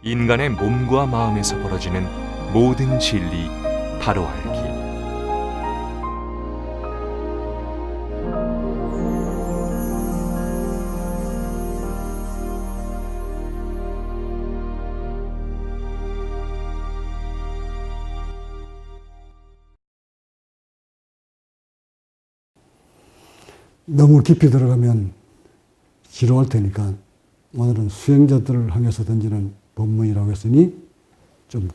인간의 몸과 마음에서 벌어지는 모든 진리 바로 알기. 너무 깊이 들어가면 지루할 테니까 오늘은 수행자들을 향해서 던지는 법문이라고 했으니 좀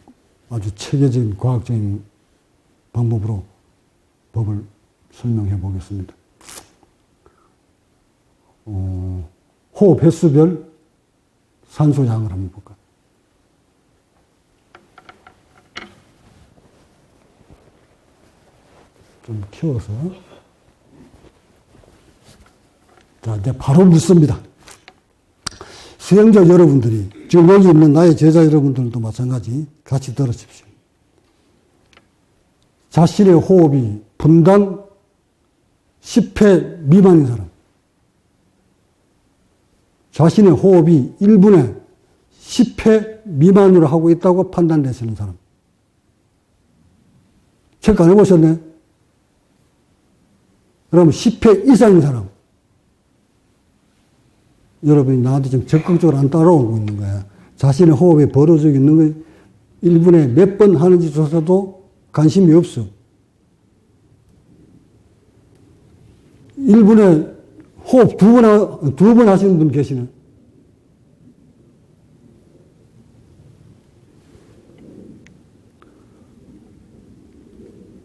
아주 체계적인 과학적인 방법으로 법을 설명해 보겠습니다. 호흡 횟수별 산소량을 한번 볼까? 좀 키워서. 자, 이제 바로 묻습니다. 수행자 여러분들이, 지금 여기 있는 나의 제자 여러분들도 마찬가지, 같이 들으십시오. 자신의 호흡이 분당 10회 미만인 사람, 자신의 호흡이 1분에 10회 미만으로 하고 있다고 판단되시는 사람. 체크 안 해보셨네? 그럼 10회 이상인 사람. 여러분이 나한테 좀 적극적으로 안 따라오고 있는 거야. 자신의 호흡에 벌어지고 있는 거 1분에 몇 번 하는지 조사도 관심이 없어. 1분에 호흡 두 번 하시는 분 계시네.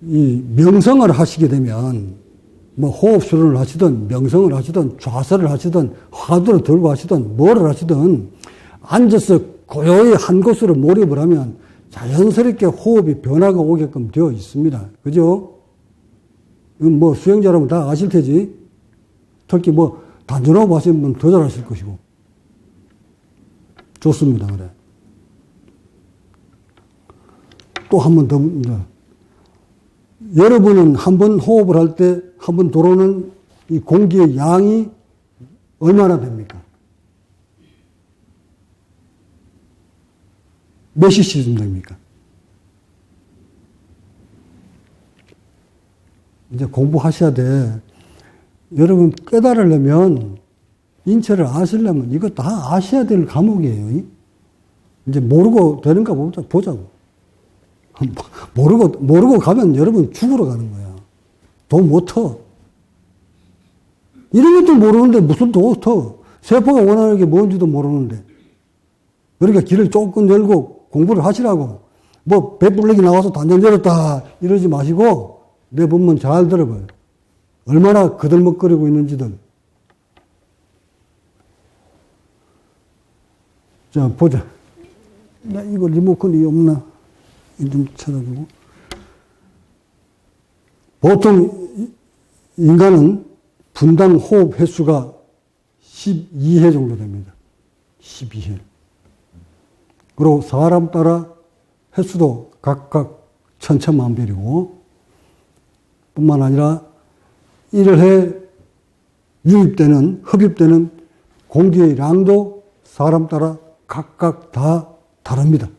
이 명상을 하시게 되면 뭐 호흡 수련을 하시든 명상을 하시든 좌설을 하시든 화두를 들고 하시든 뭐를 하시든 앉아서 고요히 한 곳으로 몰입을 하면 자연스럽게 호흡이 변화가 오게끔 되어 있습니다. 그죠? 이건 뭐 수행자라면 다 아실 테지. 특히 뭐 단전호흡 하시는 분 더 잘하실 것이고. 좋습니다. 그래. 또 한 번 더. 여러분은 한 번 호흡을 할 때 한 번 들어오는 이 공기의 양이 얼마나 됩니까? 몇 cc쯤 됩니까? 이제 공부하셔야 돼. 여러분 깨달으려면, 인체를 아시려면 이거 다 아셔야 될 과목이에요. 이제 모르고 되는가 보자고. 모르고 가면 여러분 죽으러 가는 거야. 돈 못 터. 이런 것도 모르는데 무슨 돈 터. 세포가 원하는 게 뭔지도 모르는데. 그러니까 길을 조금 열고 공부를 하시라고. 뭐 배불르기 나와서 단전 열었다 이러지 마시고 내 법문 잘 들어봐요. 얼마나 그들먹거리고 있는지들. 자, 보자. 나 이거 리모컨이 없나? 좀 찾아주고. 보통 인간은 분당 호흡 횟수가 12회 정도 됩니다. 12회. 그리고 사람 따라 횟수도 각각 천차만별이고, 뿐만 아니라 1회 흡입되는 공기의 양도 사람 따라 각각 다 다릅니다.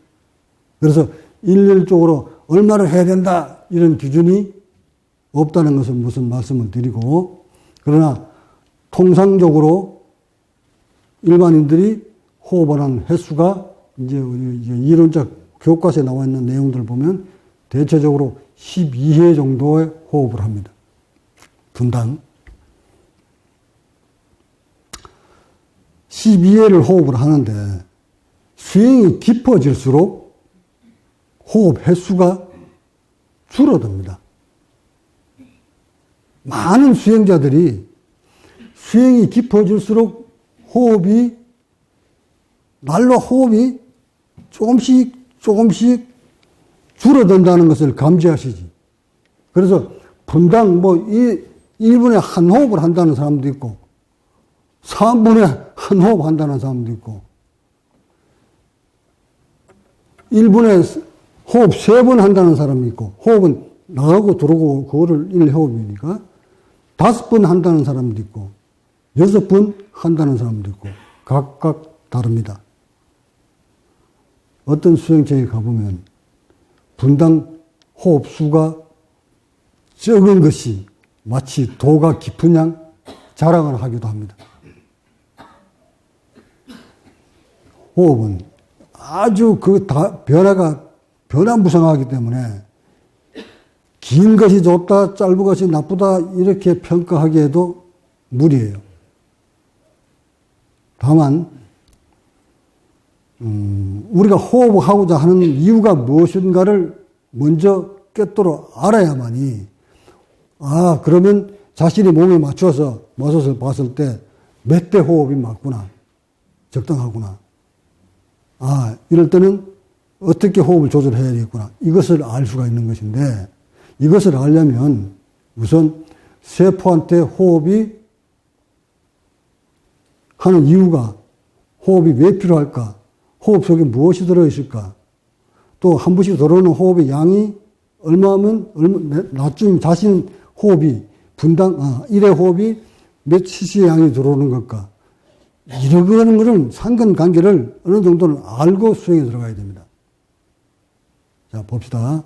그래서 일률적으로 얼마를 해야 된다 이런 기준이 없다는 것을 무슨 말씀을 드리고, 그러나 통상적으로 일반인들이 호흡하는 횟수가 이제 이론적 교과서에 나와 있는 내용들을 보면 대체적으로 12회 정도의 호흡을 합니다. 분당. 12회를 호흡을 하는데 수행이 깊어질수록 호흡 횟수가 줄어듭니다. 많은 수행자들이 수행이 깊어질수록 날로 호흡이 조금씩 줄어든다는 것을 감지하시지. 그래서 분당 1분에 한 호흡을 한다는 사람도 있고, 3분에 한 호흡 한다는 사람도 있고, 1분에 호흡 3번 한다는 사람이 있고, 호흡은 나가고 들어오고 그거를 1호흡이니까 5번 한다는 사람도 있고 6번 한다는 사람도 있고 각각 다릅니다. 어떤 수행체에 가보면 분당 호흡 수가 적은 것이 마치 도가 깊은 양 자랑을 하기도 합니다. 호흡은 아주 변화가 변화무쌍하기 때문에 긴 것이 좋다, 짧은 것이 나쁘다 이렇게 평가하기에도 무리예요. 다만 우리가 호흡하고자 하는 이유가 무엇인가를 먼저 꿰뚫어 알아야만이 그러면 자신의 몸에 맞춰서 모습을 봤을 때 몇 대 호흡이 맞구나, 적당하구나. 이럴 때는 어떻게 호흡을 조절해야 되겠구나. 이것을 알 수가 있는 것인데 이것을 알려면 우선 세포한테 호흡이 하는 이유가 호흡이 왜 필요할까? 호흡 속에 무엇이 들어있을까? 또 한 번씩 들어오는 호흡의 양이 얼마면 나중 자신 호흡이 분당 1회 호흡이 몇 cc의 양이 들어오는 것과 이러는 것은 상관관계를 어느 정도는 알고 수행에 들어가야 됩니다. 자, 봅시다.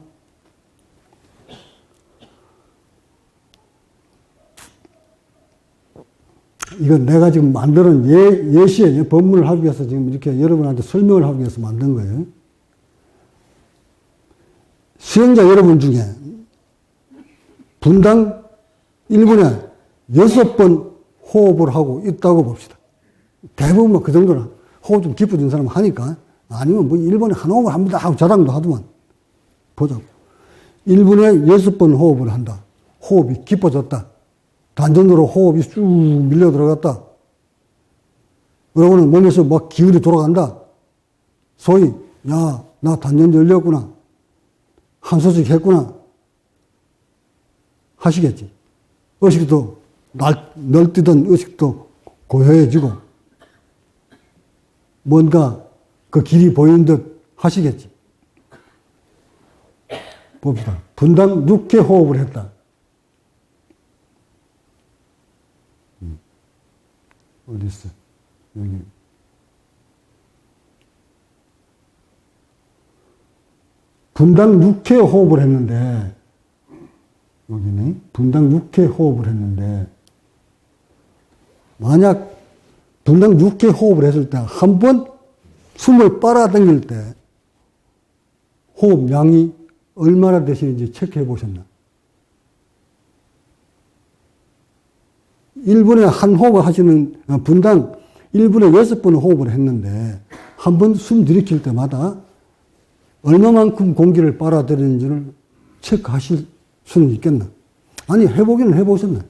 이건 내가 지금 만드는 예시에 법문을 하기 위해서 지금 이렇게 여러분한테 설명을 하기 위해서 만든 거예요. 수행자 여러분 중에 분당 1분에 6번 호흡을 하고 있다고 봅시다. 대부분 그 정도는 호흡 좀 깊어진 사람은 하니까 아니면 1분에 한 호흡을 합니다 하고 자랑도 하더만 보자고. 1분에 6번 호흡을 한다. 호흡이 깊어졌다. 단전으로 호흡이 쭉 밀려 들어갔다. 그러고는 몸에서 막 기울이 돌아간다. 소위 나 단전 열렸구나. 한소식 했구나. 하시겠지. 의식도 널뛰던 의식도 고요해지고 뭔가 그 길이 보이는 듯 하시겠지. 봅시다. 분당 6회 호흡을 했다. 어디 있어? 여기. 분당 6회 호흡을 했는데, 여기네. 분당 6회 호흡을 했는데, 만약 분당 6회 호흡을 했을 때, 한 번 숨을 빨아당길 때, 호흡량이 얼마나 되시는지 체크해 보셨나? 1분에 한 호흡을 하시는, 분당 1분에 6번 호흡을 했는데, 한 번 숨 들이킬 때마다 얼마만큼 공기를 빨아들이는지를 체크하실 수는 있겠나? 아니, 해보기는 해보셨나?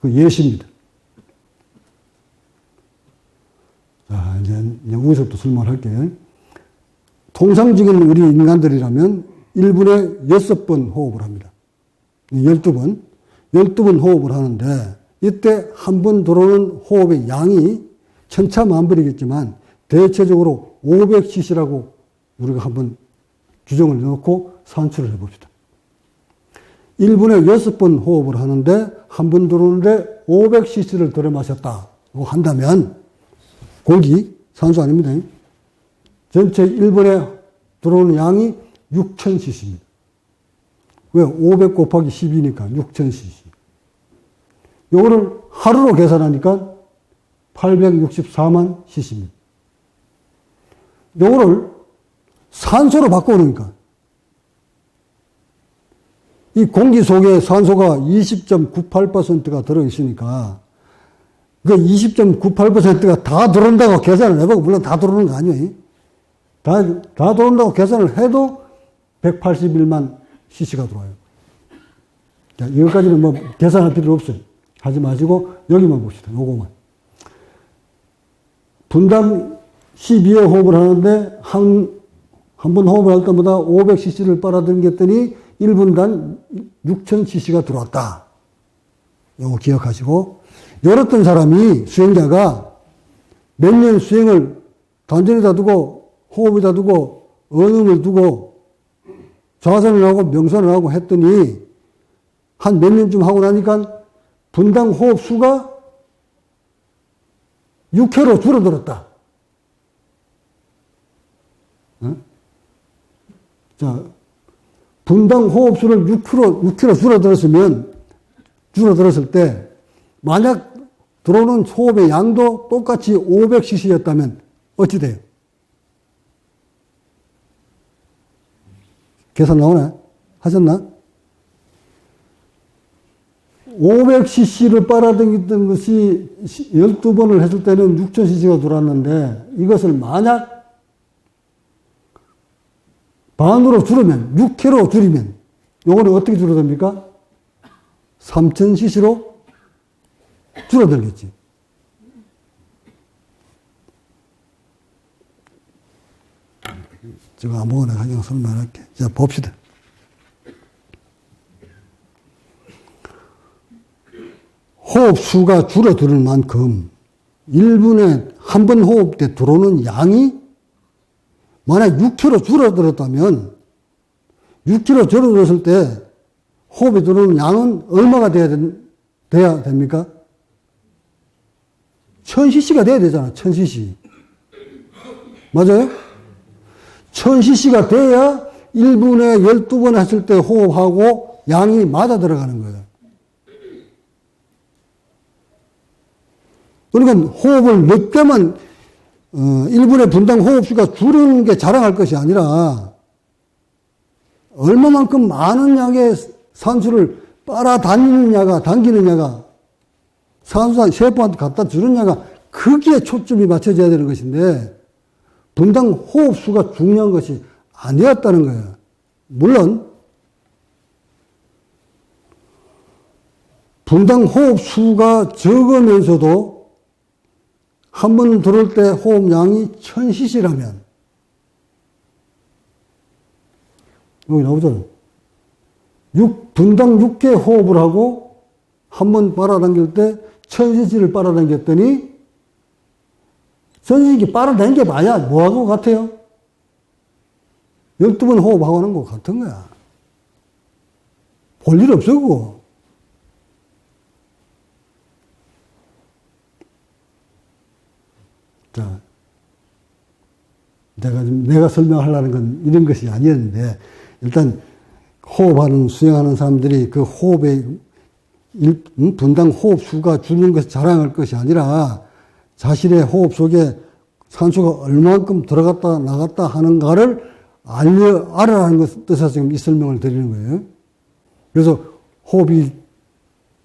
그 예시입니다. 자, 이제 여기서부터 설명할게요. 통상적인 우리 인간들이라면 1분에 6번 호흡을 합니다. 12번 호흡을 하는데 이때 한 번 들어오는 호흡의 양이 천차만별이겠지만 대체적으로 500cc라고 우리가 한번 규정을 넣고 산출을 해봅시다. 1분에 6번 호흡을 하는데 한 번 들어오는데 500cc를 들어 마셨다고 한다면 공기, 산소 아닙니다. 전체 1분에 들어오는 양이 6000cc입니다. 왜? 500 곱하기 10이니까 6000cc. 요거를 하루로 계산하니까 864만 cc입니다. 요거를 산소로 바꿔놓으니까 이 공기 속에 산소가 20.98%가 들어있으니까 그 20.98%가 다 들어온다고 계산을 해보고, 물론 다 들어오는 거 아니에요. 다 들어온다고 계산을 해도 181만 cc가 들어와요. 자, 이것까지는 뭐 계산할 필요 없어요. 하지 마시고 여기만 봅시다. 요거만. 분당 12회 호흡을 하는데 한 번 호흡을 할 때마다 500cc를 빨아들였더니 1분당 6000cc가 들어왔다. 요거 기억하시고, 열었던 사람이, 수행자가 몇 년 수행을 단전에다 두고 호흡에다 두고 언음을 두고 좌선을 하고 명선을 하고 했더니 한 몇 년쯤 하고 나니까 분당 호흡 수가 6회로 줄어들었다. 어? 자, 분당 호흡수를 6kg 줄어들었을 때, 만약 들어오는 호흡의 양도 똑같이 500cc였다면 어찌 돼요? 계산 나오나? 하셨나? 500cc를 빨아당겼던 것이 12번을 했을 때는 6000cc가 들어왔는데, 이것을 만약 반으로 줄이면, 6kg로 줄이면, 요거는 어떻게 줄어듭니까? 3000cc로 줄어들겠지. 제가 아무거나 그냥 설명할게. 자, 봅시다. 호흡수가 줄어드는 만큼 1분에 한 번 호흡 때 들어오는 양이 만약 6kg 줄어들었다면 6kg 줄어들었을 때 호흡에 들어오는 양은 얼마가 돼야 됩니까? 1000cc가 돼야 되잖아. 1000cc. 맞아요? 1000cc가 돼야 1분에 12번 했을 때 호흡하고 양이 맞아 들어가는 거예요. 그러니까 호흡을 몇 개만 1분의 분당 호흡수가 줄는 게 자랑할 것이 아니라 얼마만큼 많은 양의 산소를 빨아당기느냐가 산소 세포한테 갖다 주느냐가 거기에 초점이 맞춰져야 되는 것인데 분당 호흡수가 중요한 것이 아니었다는 거예요. 물론 분당 호흡수가 적으면서도 한 번 들어올 때 호흡량이 1000cc라면 여기 나오잖아요. 분당 6개 호흡을 하고 한 번 빨아당길 때 1000cc를 빨아당겼더니 1000cc 빨아당긴 게 맞아. 뭐하고 같아요? 12번 호흡하고 하는 거 같은 거야. 볼 일 없어 그거. 자, 내가 설명하려는 건 이런 것이 아니었는데, 일단, 호흡하는, 수행하는 사람들이 그 호흡의, 분당 호흡 수가 줄는 것을 자랑할 것이 아니라, 자신의 호흡 속에 산소가 얼만큼 들어갔다 나갔다 하는가를 알아라는 것 뜻에서 지금 이 설명을 드리는 거예요. 그래서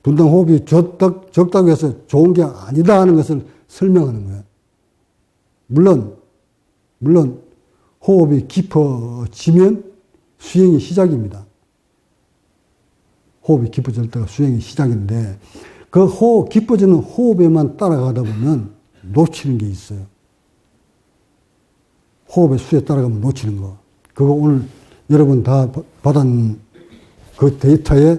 분당 호흡이 적다고 해서 좋은 게 아니다 하는 것을 설명하는 거예요. 물론 호흡이 깊어지면 수행이 시작입니다. 호흡이 깊어질 때가 수행이 시작인데 그 깊어지는 호흡에만 따라가다 보면 놓치는 게 있어요. 호흡의 수에 따라가면 놓치는 거. 그거 오늘 여러분 다 받은 그 데이터에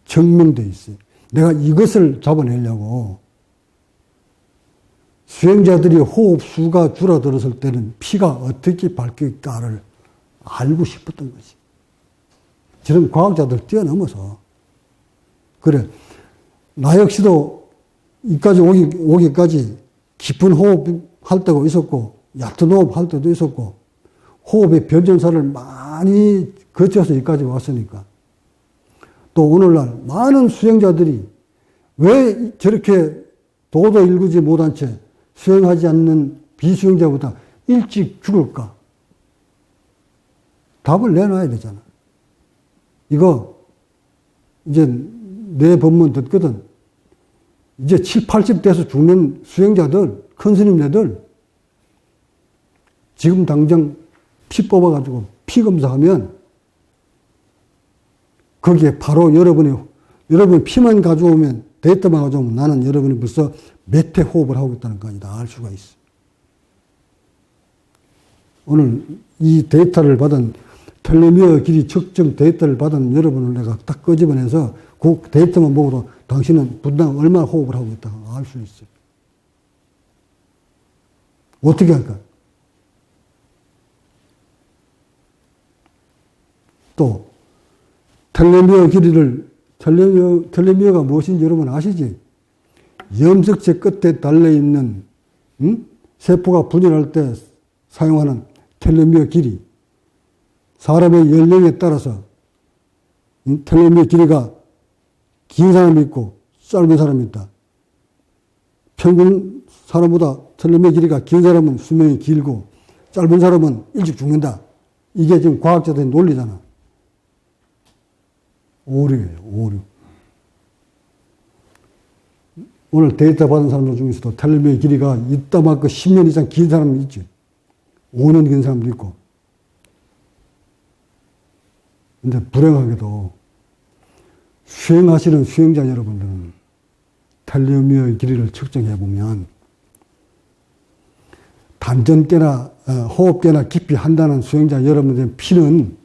증명되어 있어요. 내가 이것을 잡아내려고 수행자들이 호흡수가 줄어들었을 때는 피가 어떻게 밝힐까를 알고 싶었던 거지. 저런 과학자들 뛰어넘어서. 그래. 나 역시도 이까지 오기까지 깊은 호흡할 때도 있었고, 얕은 호흡할 때도 있었고, 호흡의 변전사를 많이 거쳐서 여기까지 왔으니까. 또 오늘날 많은 수행자들이 왜 저렇게 도도 일구지 못한 채 수행하지 않는 비수행자보다 일찍 죽을까? 답을 내놔야 되잖아. 이거 이제 내 법문 듣거든. 이제 7, 80 돼서 죽는 수행자들, 큰 스님네들 지금 당장 피 뽑아가지고 피 검사하면 거기에 바로 여러분 피만 가져오면 데이터만 가져오면 나는 여러분이 벌써 몇 회 호흡을 하고 있다는 거 아니다 알 수가 있어. 오늘 이 데이터를 받은 텔레미어 길이 측정 데이터를 받은 여러분을 내가 딱 끄집어내서 그 데이터만 보고도 당신은 분당 얼마나 호흡을 하고 있다 알 수 있어요. 어떻게 할까? 또 텔레미어 길이를 텔레미어가 무엇인지 여러분 아시지? 염색체 끝에 달려있는 세포가 분열할 때 사용하는 텔레미어 길이, 사람의 연령에 따라서 텔레미어 길이가 긴 사람이 있고 짧은 사람이 있다. 평균 사람보다 텔레미어 길이가 긴 사람은 수명이 길고 짧은 사람은 일찍 죽는다. 이게 지금 과학자들의 논리잖아. 오류예요, 오류. 오늘 데이터 받은 사람들 중에서도 텔레미어 길이가 이따만큼 10년 이상 긴 사람이 있지. 5년 긴 사람도 있고. 근데 불행하게도 수행하시는 수행자 여러분들은 텔레미어의 길이를 측정해 보면 단전계나 호흡계나 깊이 한다는 수행자 여러분들의 피는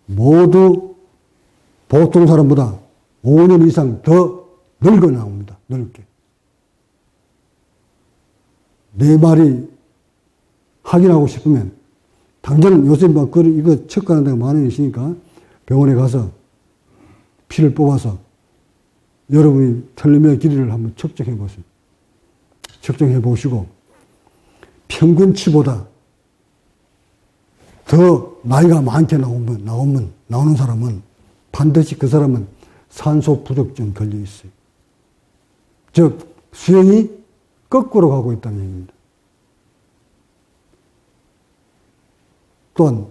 모두 보통 사람보다 5년 이상 더 늙어 나옵니다. 늙게. 내 말이 확인하고 싶으면 당장 요새 막 이거 체크하는 데가 많이 있으니까 병원에 가서 피를 뽑아서 여러분이 텔레미어 길이를 한번 측정해 보세요. 측정해 보시고 평균치보다 더 나이가 많게 나오는 사람은 반드시 그 사람은 산소 부족증 걸려 있어요. 즉 수행이 거꾸로 가고 있다는 얘기입니다. 또한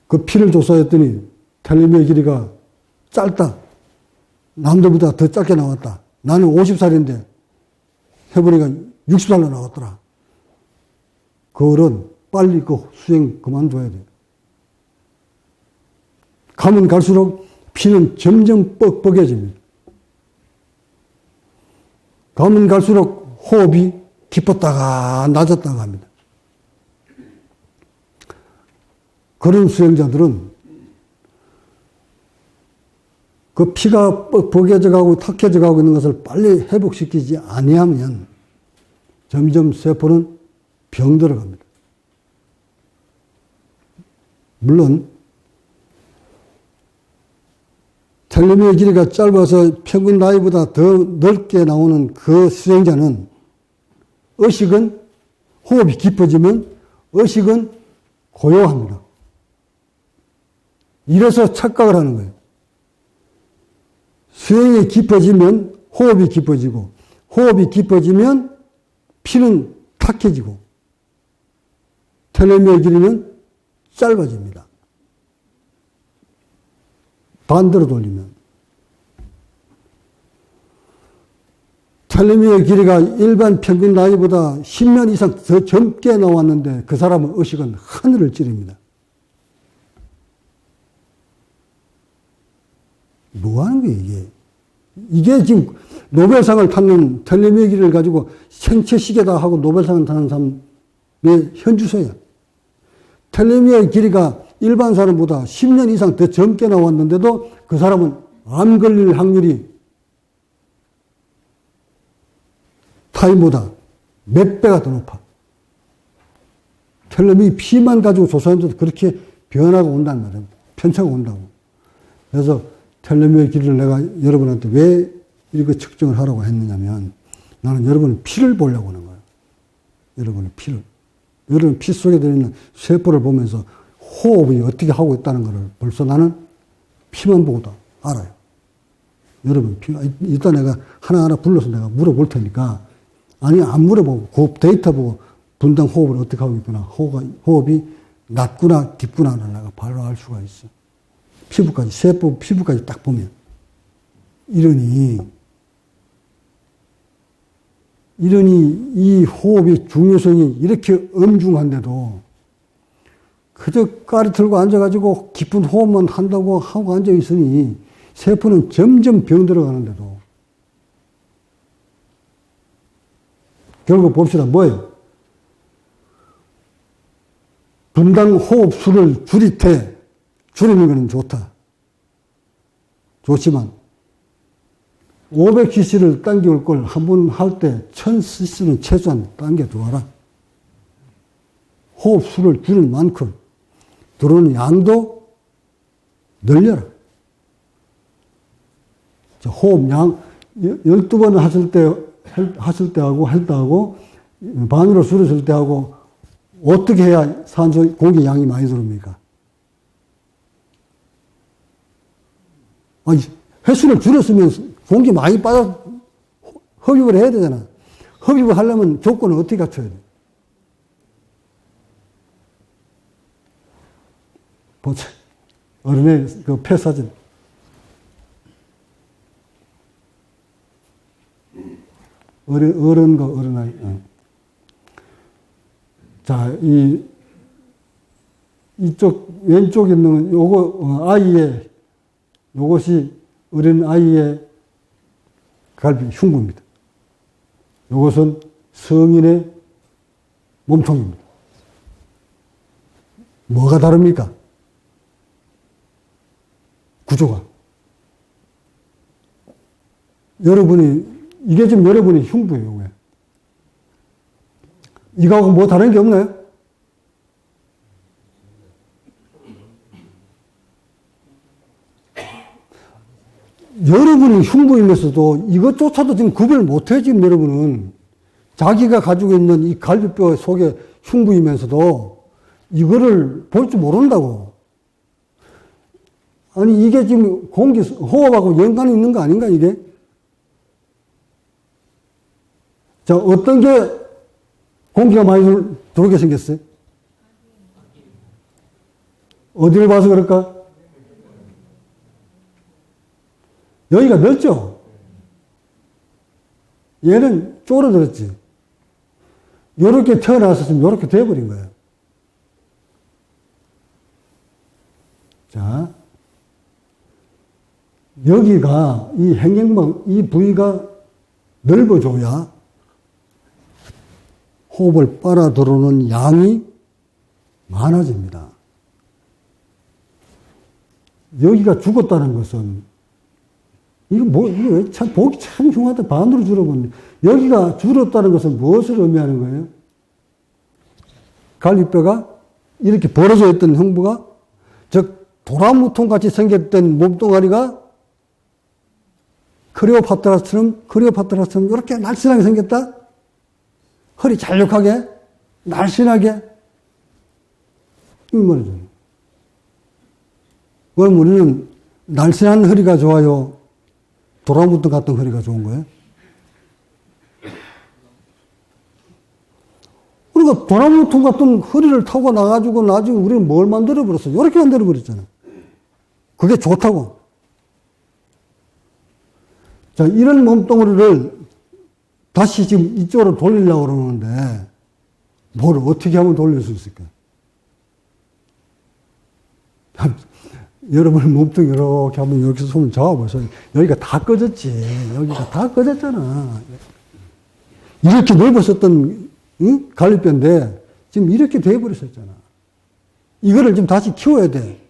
그 피를 조사했더니 텔레미어 길이가 짧다. 남들보다 더 짧게 나왔다. 나는 50살인데 해보니까 60살로 나왔더라. 그거는 빨리 그 수행 그만둬야 돼요. 가면 갈수록 피는 점점 뻑뻑해집니다. 가면 갈수록 호흡이 깊었다가 낮았다가 합니다. 그런 수행자들은 그 피가 뻑뻑해져 가고 탁해져 가고 있는 것을 빨리 회복시키지 아니하면 점점 세포는 병들어 갑니다. 물론 텔레미어 길이가 짧아서 평균 나이보다 더 넓게 나오는 그 수행자는 의식은 호흡이 깊어지면 의식은 고요합니다. 이래서 착각을 하는 거예요. 수행이 깊어지면 호흡이 깊어지고 호흡이 깊어지면 피는 탁해지고 텔레미어 길이는 짧아집니다. 반대로 돌리면 텔레미어 길이가 일반 평균 나이보다 10년 이상 더 젊게 나왔는데 그 사람의 의식은 하늘을 찌릅니다. 뭐 하는 거예요, 이게? 이게 지금 노벨상을 타는 텔레미어 길이를 가지고 생체 시계다 하고 노벨상을 타는 사람의 현주소야. 텔레미어 길이가 일반 사람보다 10년 이상 더 젊게 나왔는데도 그 사람은 암 걸릴 확률이 타인보다 몇 배가 더 높아. 텔레미어 피만 가지고 조사했는데도 그렇게 변화가 온다는 말이에요. 편차가 온다고. 그래서 텔레미어 길이를 내가 여러분한테 왜 이거 측정을 하라고 했느냐면 나는 여러분의 피를 보려고 하는 거예요. 여러분의 피를. 여러분 피 속에 들어있는 세포를 보면서 호흡이 어떻게 하고 있다는 것을 벌써 나는 피만 보고도 알아요. 여러분 피, 이따 내가 하나하나 불러서 내가 물어볼 테니까 아니 안 물어보고 그 데이터 보고 분당 호흡을 어떻게 하고 있구나. 호흡이 낮구나 깊구나를 내가 바로 알 수가 있어. 피부까지, 세포 피부까지 딱 보면. 이러니 이 호흡의 중요성이 이렇게 엄중한데도 그저 까리 틀고 앉아가지고 깊은 호흡만 한다고 하고 앉아있으니 세포는 점점 병들어 가는데도 결국 봅시다. 뭐예요? 분당 호흡 수를 줄이는 것은 좋다. 좋지만 500cc를 당겨올 걸 한 번 할 때 1000cc는 최소한 당겨두어라. 호흡 수를 줄인 만큼 들어오는 양도 늘려라. 호흡 양 12번 하실 때 하실 때하고 할 때하고 반으로 줄였을 때하고 어떻게 해야 산소 공기 양이 많이 들어옵니까? 아니, 횟수를 줄였으면 공기 많이 빠져 흡입을 해야 되잖아. 흡입을 하려면 조건을 어떻게 갖춰야 돼? 보자. 어른의 그 폐사진. 어른과 어른아이. 자, 이쪽, 왼쪽에 있는 요거, 아이의, 요것이 어린 아이의 갈비, 흉부입니다. 요것은 성인의 몸통입니다. 뭐가 다릅니까? 구조가. 이게 지금 여러분의 흉부예요, 왜? 이거하고 뭐 다른 게 없나요? 여러분이 흉부이면서도 이것조차도 지금 구별 못해요, 지금 여러분은. 자기가 가지고 있는 이 갈비뼈 속에 흉부이면서도 이거를 볼 줄 모른다고. 아니, 이게 지금 호흡하고 연관이 있는 거 아닌가, 이게? 자, 어떤 게 공기가 많이 들어오게 생겼어요? 어디를 봐서 그럴까? 여기가 넓죠? 얘는 쪼그라들었지. 요렇게 태어났었으면 요렇게 돼버린 거예요. 자, 여기가, 이 행경막, 이 부위가 넓어져야 호흡을 빨아 들어오는 양이 많아집니다. 여기가 죽었다는 것은, 이거 참, 보기 참 흉하다. 반으로 줄어버렸네. 여기가 줄었다는 것은 무엇을 의미하는 거예요? 갈비뼈가 이렇게 벌어져 있던 흉부가, 즉, 도라무통 같이 생겼던 몸뚱아리가 크레오파트라처럼 이렇게 날씬하게 생겼다? 허리 잘력하게, 날씬하게, 이 말이죠. 그럼 우리는 날씬한 허리가 좋아요? 도라무통 같은 허리가 좋은 거예요? 그러니까 도라무통 같은 허리를 타고 나가지고 나중에 우리는 뭘 만들어버렸어? 이렇게 만들어버렸잖아. 그게 좋다고. 자, 이런 몸뚱아리를 다시 지금 이쪽으로 돌리려고 그러는데, 뭘 어떻게 하면 돌릴 수 있을까? 여러분 몸뚱이 이렇게 하면 이렇게 손을 잡아보세요. 여기가 다 꺼졌지. 여기가 다 꺼졌잖아. 이렇게 넓었었던 갈비뼈인데, 지금 이렇게 돼버렸었잖아. 이거를 지금 다시 키워야 돼.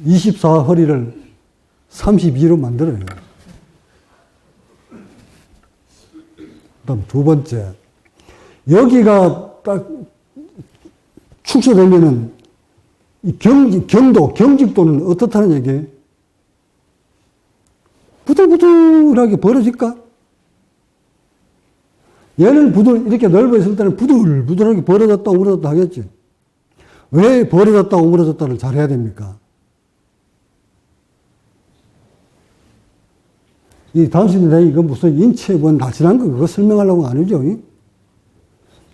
24 허리를 32로 만들어요. 그 다음 두 번째. 여기가 딱 축소되면은 이 경직도는 어떻다는 얘기예요? 부들부들하게 벌어질까? 얘는 이렇게 넓어 있을 때는 부들부들하게 벌어졌다 오므러졌다 하겠지. 왜 벌어졌다 오므러졌다를 잘 해야 됩니까? 당신들이 이거 무슨 인체 뭐 날씬한 거 그거 설명하려고 아니죠?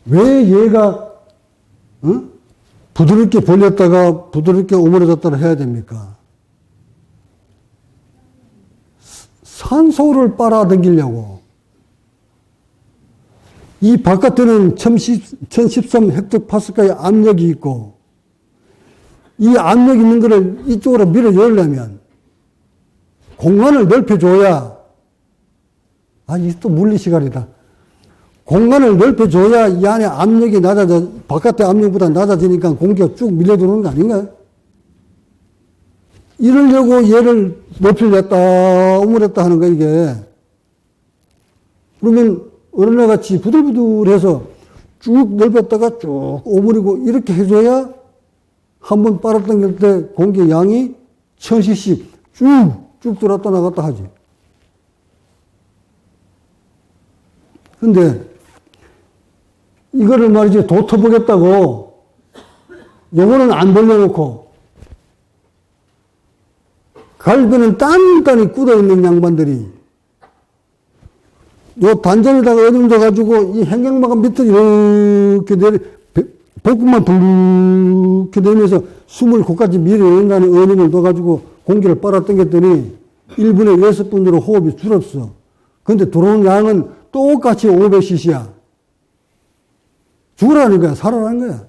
왜 얘가 부드럽게 벌렸다가 부드럽게 오므러졌다를 해야 됩니까? 산소를 빨아당기려고. 이 바깥에는 1013 헥토파스칼의 압력이 있고, 이 압력 있는 거를 이쪽으로 밀어넣으려면 공간을 넓혀줘야, 이게 또 물리시간이다. 공간을 넓혀줘야 이 안에 압력이 바깥의 압력보다 낮아지니까 공기가 쭉 밀려 들어오는 거 아닌가요? 이러려고 얘를 높이를 냈다, 오므렸다 하는 거, 이게. 그러면 어른애 같이 부들부들해서 쭉 넓혔다가 쭉 오므리고 이렇게 해줘야 한번 빨아당길 때 공기 양이 1000cc 쭉 들어왔다 나갔다 하지. 근데 이거를 말이지 도 터보겠다고 요거는 안 벌려놓고 갈비는 단단히 굳어있는 양반들이 요 단전에다가 어둠져 가지고 이 행경마가 밑으로 이렇게 복부만 불룩게 내면서 숨을 코까지 밀어낸다는 어림을 넣어가지고 공기를 빨아당겼더니 1분에 6분으로 호흡이 줄었어. 근데 들어오는 양은 똑같이 500cc야. 죽으라는 거야, 살아라는 거야.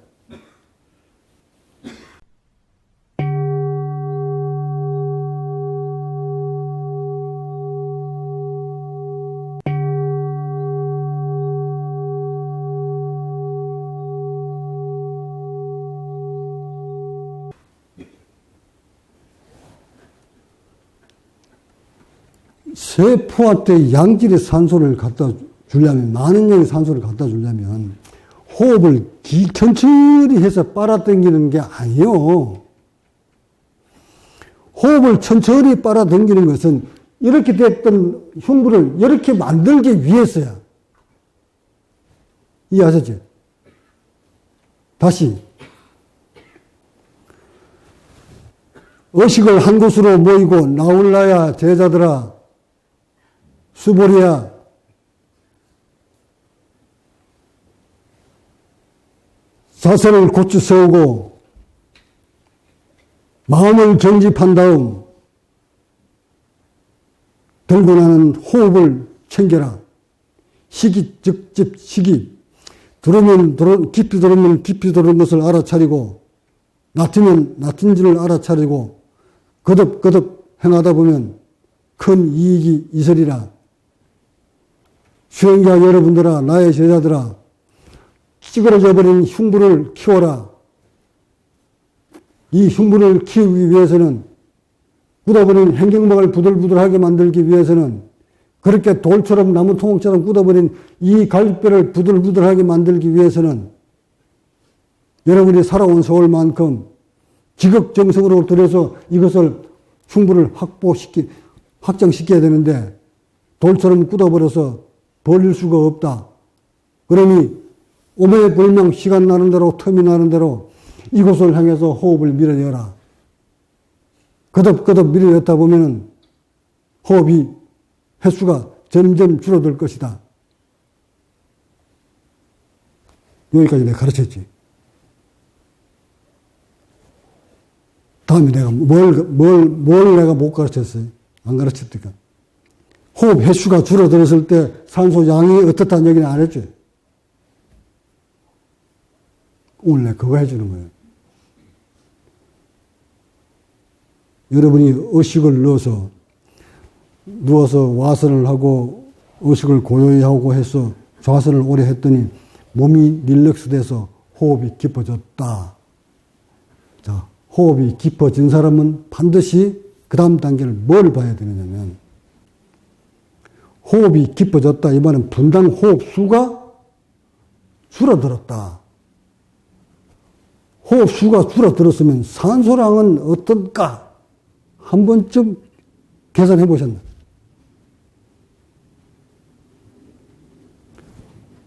세포한테 양질의 산소를 갖다 주려면, 많은 양의 산소를 갖다 주려면 호흡을 천천히 해서 빨아당기는 게 아니요. 호흡을 천천히 빨아당기는 것은 이렇게 됐던 흉부를 이렇게 만들기 위해서야. 이해하셨지? 다시. 의식을 한 곳으로 모이고 나올라야 제자들아, 수보리야, 자세를 고쳐 세우고 마음을 정집한 다음 들고 나는 호흡을 챙겨라. 식이 즉집 식이. 깊이 들으면 깊이 들은 것을 알아차리고 낮으면 낮은 줄을 알아차리고 거듭거듭 행하다 보면 큰 이익이 있으리라. 수행자 여러분들아, 나의 제자들아, 찌그러져 버린 흉부를 키워라. 이 흉부를 키우기 위해서는, 굳어버린 행경막을 부들부들하게 만들기 위해서는, 그렇게 돌처럼 나무 토목처럼 굳어버린 이 갈비뼈를 부들부들하게 만들기 위해서는 여러분이 살아온 세월만큼 지극정성으로 들여서 이것을 흉부를 확장시켜야 되는데 돌처럼 굳어버려서 벌릴 수가 없다. 그러니 오매불명 시간 나는 대로 텀이 나는 대로 이곳을 향해서 호흡을 밀어내라. 거듭거듭 밀어냈다 보면 호흡이 횟수가 점점 줄어들 것이다. 여기까지 내가 가르쳤지. 다음에 내가 뭘 내가 못 가르쳤어요? 안 가르쳤다니까. 호흡 횟수가 줄어들었을 때 산소 양이 어떻다는 얘기는 안 했죠. 오늘 내가 그거 해주는 거예요. 여러분이 의식을 넣어서 누워서 와선을 하고 의식을 고요히 하고 해서 좌선을 오래 했더니 몸이 릴렉스 돼서 호흡이 깊어졌다. 자, 호흡이 깊어진 사람은 반드시 그 다음 단계를 뭘 봐야 되느냐면 호흡이 깊어졌다. 이 말은 분당 호흡 수가 줄어들었다. 호흡 수가 줄어들었으면 산소량은 어떨까? 한 번쯤 계산해 보셨나?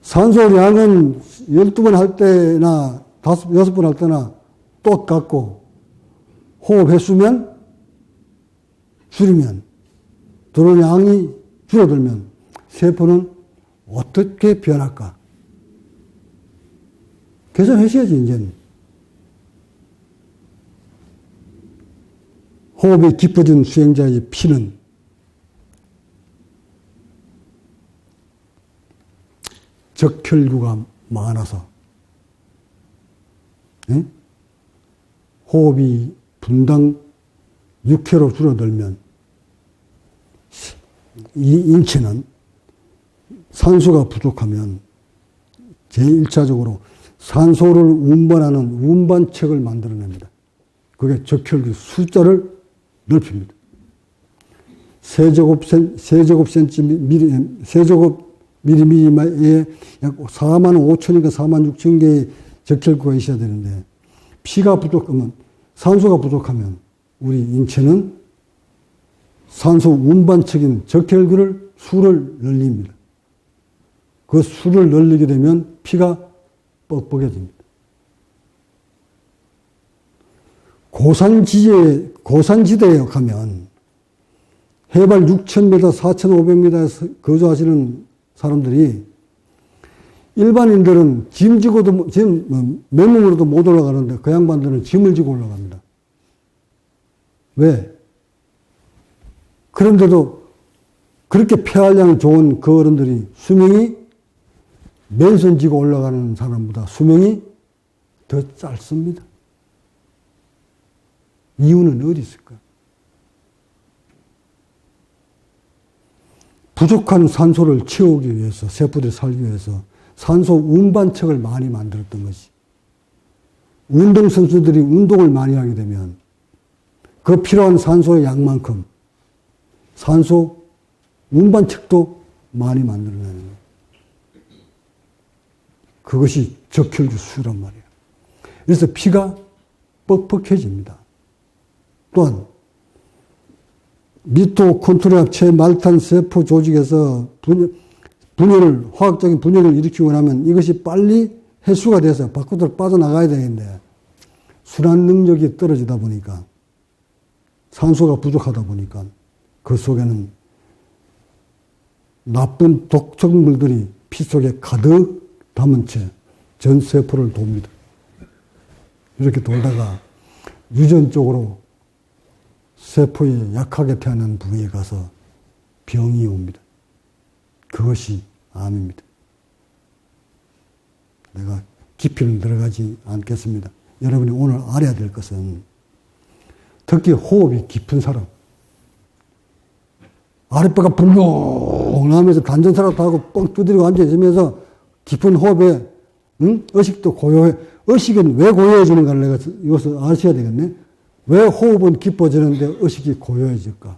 산소량은 12번 할 때나 6번 할 때나 똑같고 호흡 횟수면 줄이면 들어오는 양이 줄어들면 세포는 어떻게 변할까? 계산하셔야지, 이제는. 호흡이 깊어진 수행자의 피는 적혈구가 많아서 호흡이 분당 6회로 줄어들면 이 인체는 산소가 부족하면 제1차적으로 산소를 운반하는 운반책을 만들어냅니다. 그게 적혈구 숫자를 넓힙니다. 세제곱 미리미리에 약 4만 5천인가 4만 6천 개의 적혈구가 있어야 되는데 피가 부족하면, 산소가 부족하면 우리 인체는 산소 운반책인 적혈구를 수를 늘립니다. 그 수를 늘리게 되면 피가 뻑뻑해집니다. 고산지대에 가면 해발 6,000m, 4,500m에서 거주하시는 사람들이 일반인들은 짐 맨몸으로도 못 올라가는데 그 양반들은 짐을 지고 올라갑니다. 왜? 그런데도 그렇게 폐활량이 좋은 그 어른들이 수명이 맨손 지고 올라가는 사람보다 수명이 더 짧습니다. 이유는 어디 있을까요? 부족한 산소를 채우기 위해서, 세포들이 살기 위해서 산소 운반책을 많이 만들었던 것이. 운동선수들이 운동을 많이 하게 되면 그 필요한 산소의 양만큼 산소 운반책도 많이 만들어내는 거예요. 그것이 적혈구 수란 말이에요. 그래서 피가 뻑뻑해집니다. 또한 미토콘드리아 말탄 세포 조직에서 분열을, 화학적인 분열을 일으키고 나면 이것이 빨리 해수가 돼서 밖으로 빠져나가야 되는데 순환 능력이 떨어지다 보니까 산소가 부족하다 보니까 그 속에는 나쁜 독성물들이 피 속에 가득 담은 채 전 세포를 돕니다. 이렇게 돌다가 유전적으로 세포에 약하게 태어난 부위에 가서 병이 옵니다. 그것이 암입니다. 내가 깊이는 들어가지 않겠습니다. 여러분이 오늘 알아야 될 것은 특히 호흡이 깊은 사람, 아랫배가 붕붕 나면서 단전사라 타고 뻥 두드리고 앉아있으면서 깊은 호흡에 의식도 고요해. 의식은 왜 고요해지는가를 내가 이것을 아셔야 되겠네. 왜 호흡은 깊어지는데 의식이 고요해질까?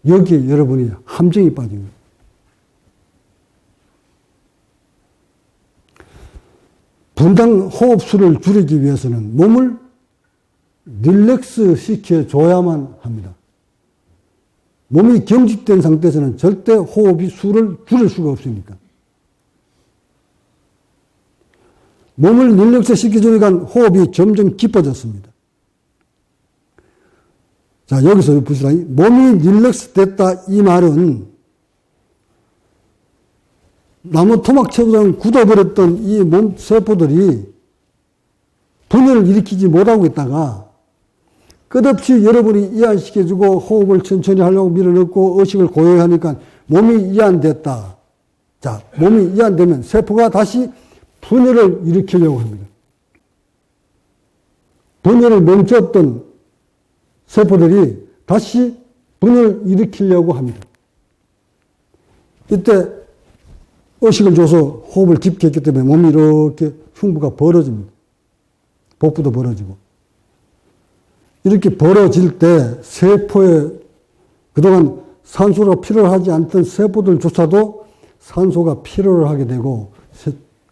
여기에 여러분이 함정이 빠진 거예요. 분당 호흡수를 줄이기 위해서는 몸을 릴렉스 시켜줘야만 합니다. 몸이 경직된 상태에서는 절대 호흡이 수를 줄일 수가 없으니까. 몸을 릴렉스 시켜주니까 호흡이 점점 깊어졌습니다. 자, 여기서 보시라. 몸이 릴렉스 됐다 이 말은 나무 토막처럼 굳어버렸던 이 몸 세포들이 분열을 일으키지 못하고 있다가 끝없이 여러분이 이완시켜주고 호흡을 천천히 하려고 밀어넣고 의식을 고요히 하니까 몸이 이완됐다. 자, 몸이 이완되면 세포가 다시 분열을 일으키려고 합니다. 분열을 멈췄던 세포들이 다시 분열을 일으키려고 합니다. 이때 의식을 줘서 호흡을 깊게 했기 때문에 몸이 이렇게 흉부가 벌어집니다. 복부도 벌어지고. 이렇게 벌어질 때 세포에 그동안 산소가 필요를 하지 않던 세포들조차도 산소가 필요를 하게 되고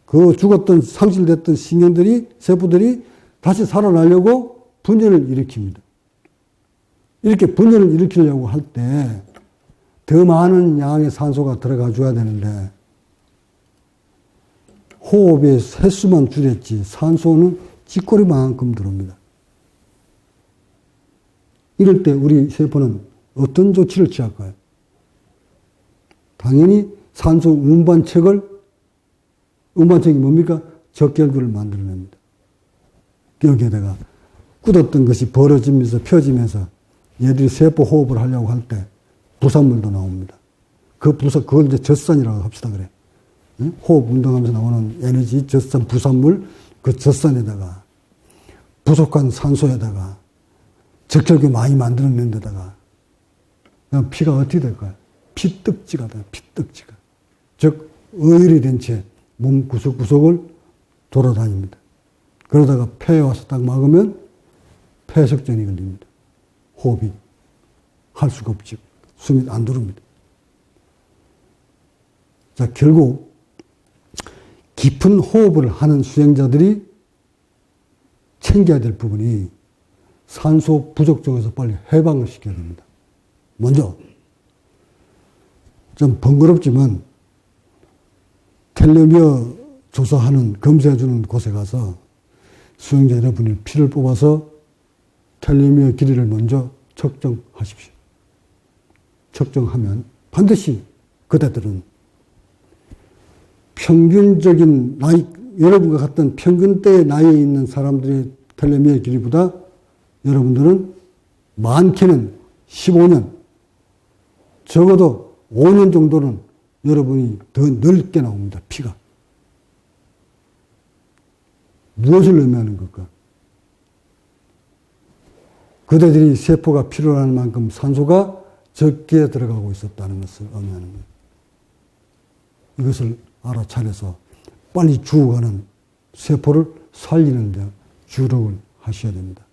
그 죽었던 상실됐던 신경들이 세포들이 다시 살아나려고 분열을 일으킵니다. 이렇게 분열을 일으키려고 할 때 더 많은 양의 산소가 들어가 줘야 되는데 호흡의 횟수만 줄였지 산소는 쥐꼬리만큼 들어옵니다. 이럴 때 우리 세포는 어떤 조치를 취할까요? 당연히 산소 운반책이 뭡니까? 적혈구를 만들어냅니다. 여기에다가 굳었던 것이 벌어지면서 펴지면서 얘들이 세포 호흡을 하려고 할 때 부산물도 나옵니다. 그걸 이제 젖산이라고 합시다, 그래. 호흡 운동하면서 나오는 에너지, 젖산, 부산물, 그 젖산에다가 부족한 산소에다가 적혈구 많이 만들어낸 데다가 그냥 피가 어떻게 될까요? 피떡지가 돼요, 피떡지가. 즉, 의혈이 된 채 몸 구석구석을 돌아다닙니다. 그러다가 폐에 와서 딱 막으면 폐석전이 걸립니다. 호흡이 할 수가 없지. 숨이 안 들어옵니다. 자, 결국 깊은 호흡을 하는 수행자들이 챙겨야 될 부분이 산소 부족증에서 빨리 해방을 시켜야 됩니다. 먼저 좀 번거롭지만 텔레미어 조사하는, 검사해주는 곳에 가서 수용자 여러분이 피를 뽑아서 텔레미어 길이를 먼저 측정하십시오. 측정하면 반드시 그대들은 평균적인 나이, 여러분과 같은 평균대의 나이에 있는 사람들의 텔레미어 길이보다 여러분들은 많게는 15년, 적어도 5년 정도는 여러분이 더 넓게 나옵니다. 피가. 무엇을 의미하는 걸까? 그대들이 세포가 필요로 하는 만큼 산소가 적게 들어가고 있었다는 것을 의미하는 거예요. 이것을 알아차려서 빨리 죽어가는 세포를 살리는 데 주력을 하셔야 됩니다.